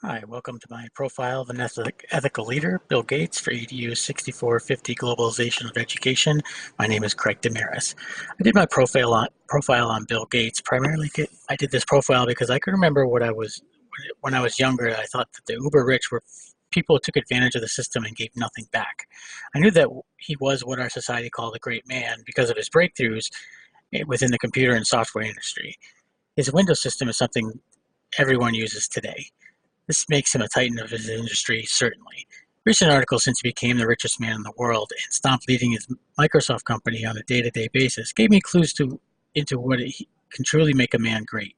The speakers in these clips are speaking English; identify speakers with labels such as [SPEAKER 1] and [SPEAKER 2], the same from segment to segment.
[SPEAKER 1] Hi, welcome to my profile of an ethical leader, Bill Gates, for EDU 6450 Globalization of Education. My name is Craig Damaris. I did my profile on Bill Gates primarily. I did this profile because I could remember when I was younger. I thought that the uber rich were people who took advantage of the system and gave nothing back. I knew that he was what our society called a great man because of his breakthroughs within the computer and software industry. His Windows system is something everyone uses today. This makes him a titan of his industry, certainly. Recent articles since he became the richest man in the world and stopped leading his Microsoft company on a day-to-day basis gave me clues into what can truly make a man great.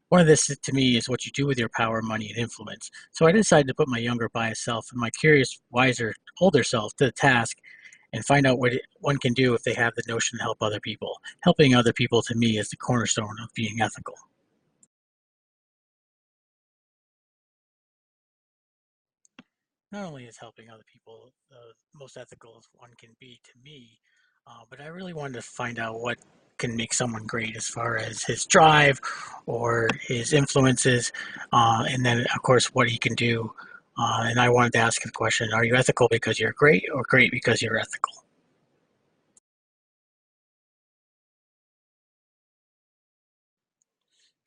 [SPEAKER 1] One of this, to me, is what you do with your power, money, and influence. So I decided to put my younger biased self and my curious, wiser, older self to the task and find out what one can do if they have the notion to help other people. Helping other people, to me, is the cornerstone of being ethical. Not only is helping other people the most ethical as one can be to me, but I really wanted to find out what can make someone great as far as his drive or his influences, and then, of course, what he can do. And I wanted to ask the question, are you ethical because you're great or great because you're ethical?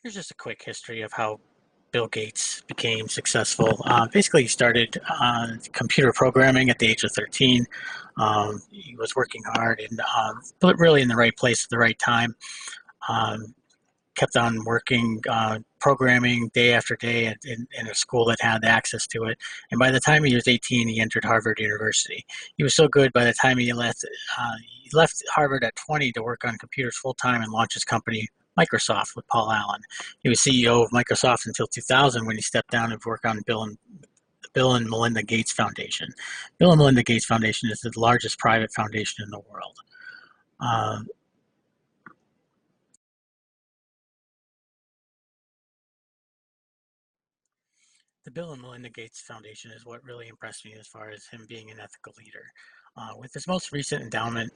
[SPEAKER 1] Here's just a quick history of how Bill Gates became successful. Basically, he started computer programming at the age of 13. He was working hard and but really in the right place at the right time. Um, Kept on working, programming day after day in a school that had access to it. And by the time he was 18, he entered Harvard University. He was so good by the time he left Harvard at 20 to work on computers full time and launch his company, Microsoft, with Paul Allen. He was CEO of Microsoft until 2000 when he stepped down and worked on Bill and Melinda Gates Foundation. Bill and Melinda Gates Foundation is the largest private foundation in the world. Uh, the Bill and Melinda Gates Foundation is what really impressed me as far as him being an ethical leader. With his most recent endowment,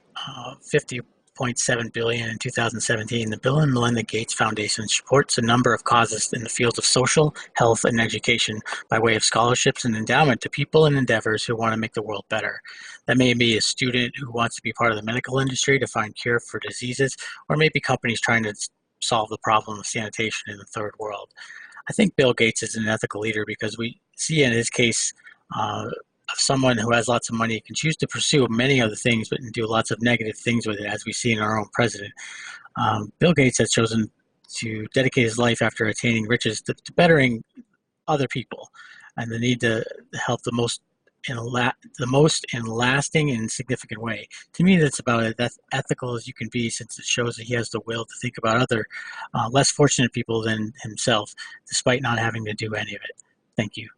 [SPEAKER 1] 50.7 billion dollars in 2017, the Bill and Melinda Gates Foundation supports a number of causes in the fields of social, health, and education by way of scholarships and endowment to people and endeavors who want to make the world better. That may be a student who wants to be part of the medical industry to find cure for diseases, or maybe companies trying to solve the problem of sanitation in the third world. I think Bill Gates is an ethical leader because we see in his case of someone who has lots of money can choose to pursue many other things, but do lots of negative things with it, as we see in our own president. Bill Gates has chosen to dedicate his life after attaining riches to bettering other people and the need to help the most in lasting and significant way. To me, that's about as ethical as you can be, since it shows that he has the will to think about other less fortunate people than himself, despite not having to do any of it. Thank you.